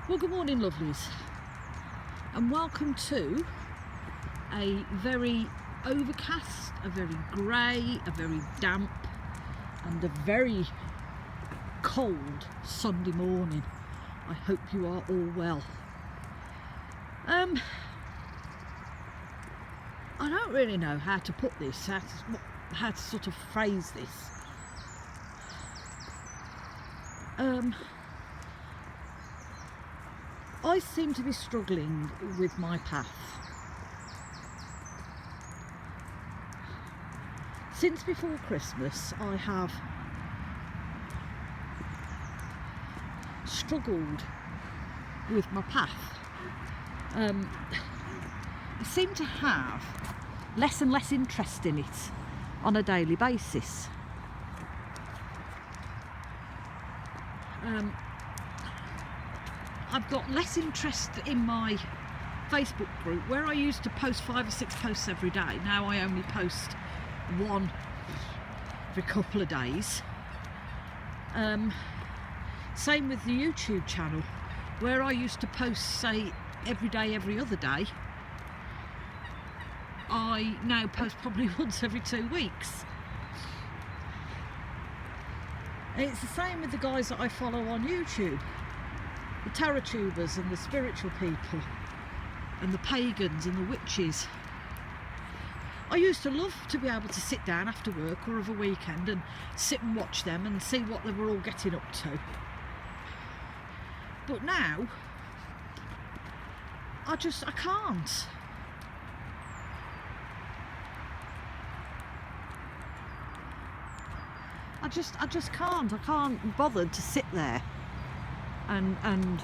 Well, good morning, lovelies, and welcome to a very overcast, a very grey, a very damp and a very cold Sunday morning. I hope you are all well. I don't really know how to put this, how to sort of phrase this. I seem to be struggling with my path. Since before Christmas, I have struggled with my path. I seem to have less and less interest in it on a daily basis. I've got less interest in my Facebook group, where I used to post 5 or 6 posts every day. Now I only post one for a couple of days. Same with the YouTube channel, where I used to post, say, every day, every other day. I now post probably once every 2 weeks. And it's the same with the guys that I follow on YouTube. The tarot tubers and the spiritual people and the pagans and the witches. I used to love to be able to sit down after work or of a weekend and sit and watch them and see what they were all getting up to. But now, I can't. I just can't. I can't bother to sit there and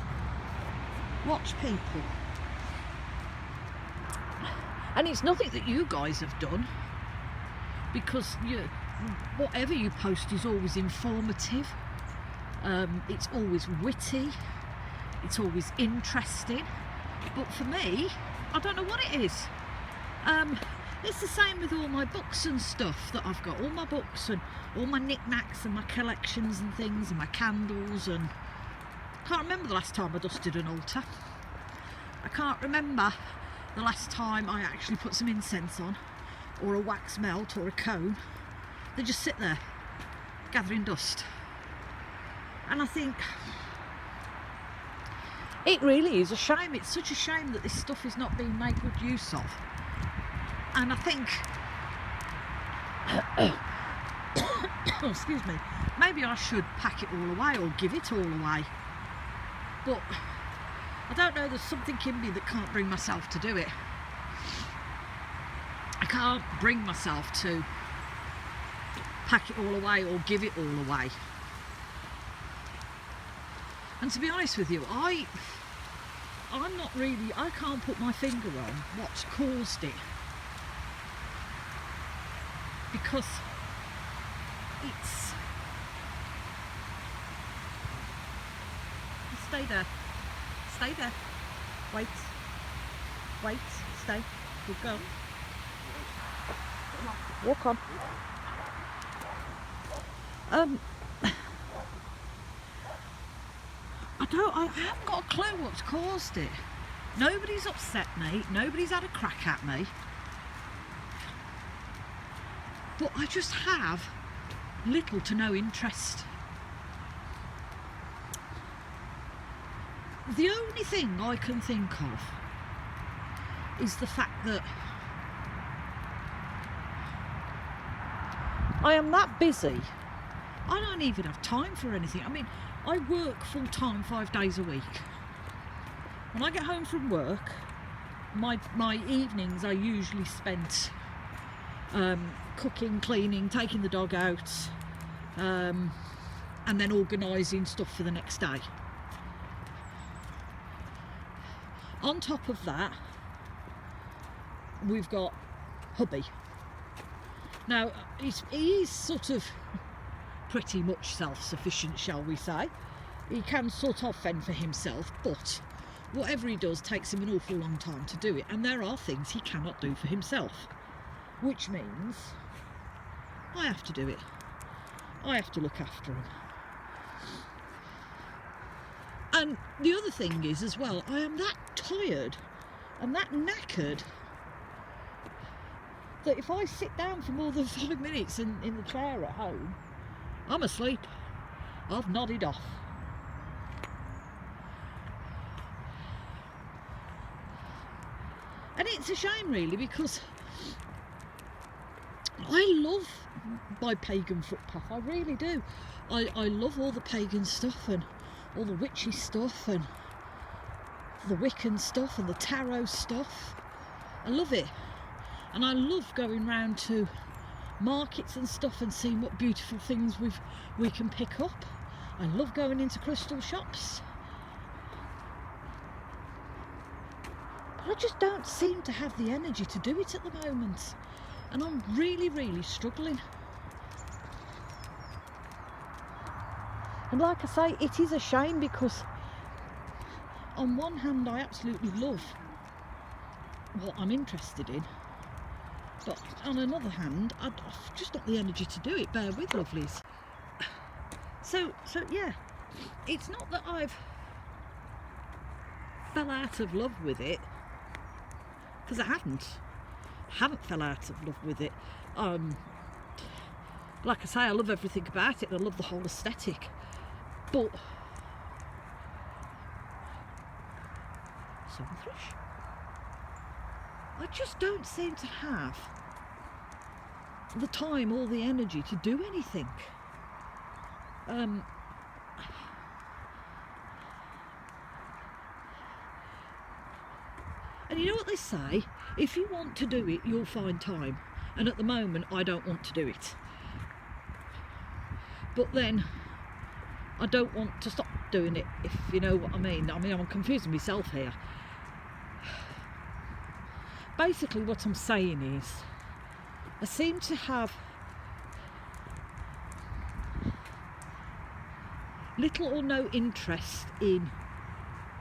watch people. And it's nothing that you guys have done, because whatever you post is always informative, it's always witty, it's always interesting. But for me, I don't know what it is. It's the same with all my books and stuff that I've got, all my books and all my knickknacks and my collections and things and my candles, and I can't remember the last time I dusted an altar. I can't remember the last time I actually put some incense on, or a wax melt, or a cone. They just sit there, gathering dust. And I think, it really is a shame. It's such a shame that this stuff is not being made good use of. And I think, excuse me, maybe I should pack it all away or give it all away. But I don't know, there's something in me that can't bring myself to do it. I can't bring myself to pack it all away or give it all away. And to be honest with you, I can't put my finger on what's caused it. Because it's... Stay there. Stay there. Wait. Wait. Stay. Good girl. Walk on. I haven't got a clue what's caused it. Nobody's upset me. Nobody's had a crack at me. But I just have little to no interest. The only thing I can think of is the fact that I am that busy, I don't even have time for anything. I mean, I work full time 5 days a week. When I get home from work, my evenings are usually spent cooking, cleaning, taking the dog out, and then organising stuff for the next day. On top of that, we've got hubby. Now, he's sort of pretty much self-sufficient, shall we say. He can sort of fend for himself, but whatever he does takes him an awful long time to do it, and there are things he cannot do for himself, which means I have to do it. I have to look after him. And the other thing is as well, I am that tired and that knackered that if I sit down for more than 5 minutes in the chair at home, I'm asleep. I've nodded off. And it's a shame really, because I love my pagan footpath, I really do. I love all the pagan stuff and all the witchy stuff and the Wiccan stuff and the tarot stuff. I love it. And I love going round to markets and stuff and seeing what beautiful things we can pick up. I love going into crystal shops. But I just don't seem to have the energy to do it at the moment. And I'm really, really struggling. And like I say, it is a shame, because on one hand I absolutely love what I'm interested in, but on another hand I've just not the energy to do it. Bear with, lovelies. So yeah, it's not that I've fell out of love with it, because I haven't fell out of love with it. Like I say, I love everything about it, and I love the whole aesthetic, but Sunthrush, I just don't seem to have the time or the energy to do anything. And you know what they say, if you want to do it, you'll find time. And at the moment I don't want to do it, but then I don't want to stop doing it, if you know what I mean. I'm confusing myself here. Basically what I'm saying is, I seem to have little or no interest in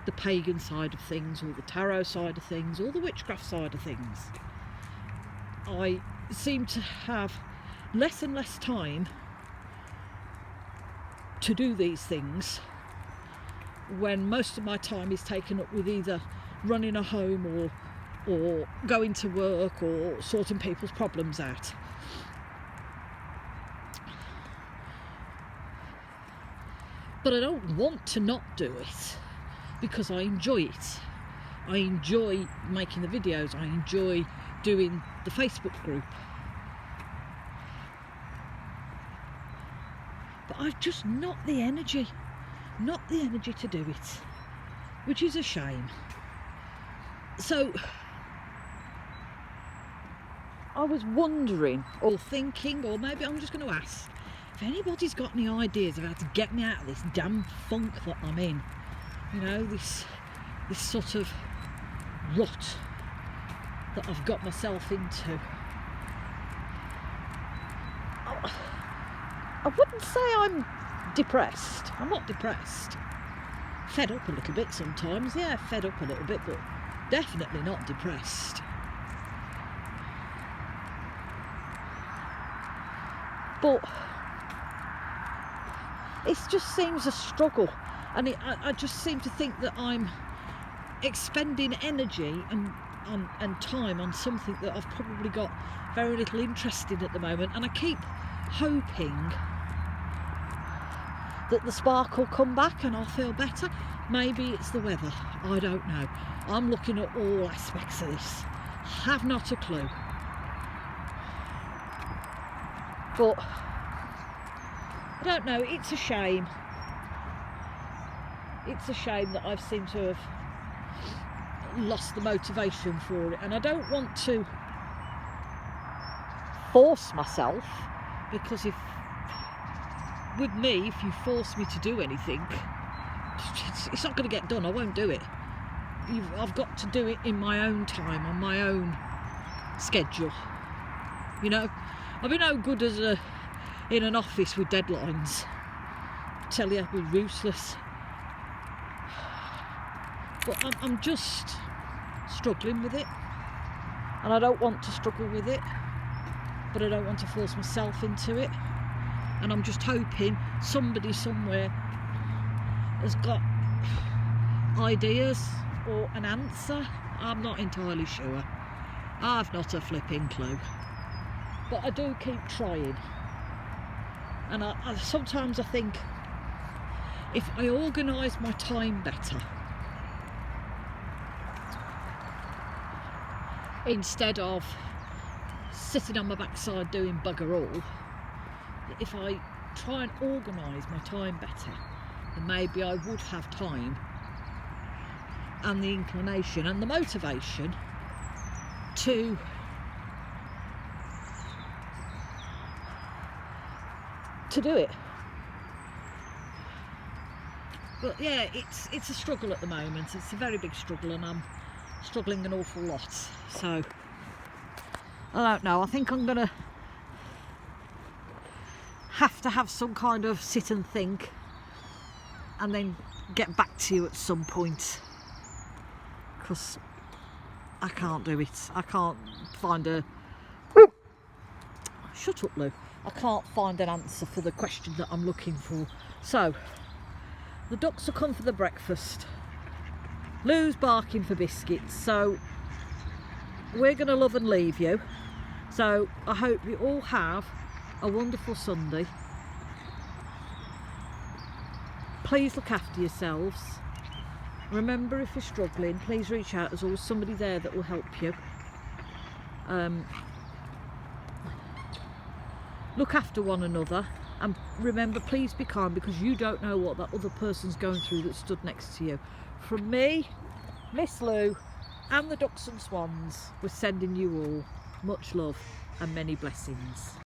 the pagan side of things, or the tarot side of things, or the witchcraft side of things. I seem to have less and less time to do these things, when most of my time is taken up with either running a home or going to work or sorting people's problems out. But I don't want to not do it, because I enjoy it. I enjoy making the videos, I enjoy doing the Facebook group. But I've just not the energy to do it, which is a shame. So I was wondering, or thinking, or maybe I'm just going to ask, if anybody's got any ideas of how to get me out of this damn funk that I'm in. You know, this sort of rut that I've got myself into. I wouldn't say I'm depressed. I'm not depressed. Fed up a little bit sometimes, yeah, fed up a little bit, but definitely not depressed. But it just seems a struggle, and I just seem to think that I'm expending energy and time on something that I've probably got very little interest in at the moment, and I keep hoping that the spark will come back and I'll feel better. Maybe it's the weather, I don't know. I'm looking at all aspects of this, have not a clue. But I don't know, it's a shame. It's a shame that I've seemed to have lost the motivation for it, and I don't want to force myself, because with me, if you force me to do anything, it's not going to get done. I won't do it. I've got to do it in my own time, on my own schedule. You know, I've been no good as in an office with deadlines. I tell you, I've been useless. But I'm just struggling with it, and I don't want to struggle with it, but I don't want to force myself into it. And I'm just hoping somebody somewhere has got ideas or an answer. I'm not entirely sure. I've not a flipping clue, but I do keep trying. And sometimes I think if I organise my time better, instead of sitting on my backside doing bugger all, if I try and organise my time better, then maybe I would have time and the inclination and the motivation to do it. But yeah, it's a struggle at the moment. It's a very big struggle, and I'm struggling an awful lot. So I don't know, I think I'm gonna have to have some kind of sit and think and then get back to you at some point, because I can't do it. I can't find a... Shut up, Lou. I can't find an answer for the question that I'm looking for. So, the ducks will come for the breakfast. Lou's barking for biscuits, so we're going to love and leave you. So, I hope you all have a wonderful Sunday. Please look after yourselves. Remember, if you're struggling, please reach out. There's always somebody there that will help you. Look after one another, and remember, please be kind, because you don't know what that other person's going through that stood next to you. From me, Miss Lou, and the Ducks and Swans, we're sending you all much love and many blessings.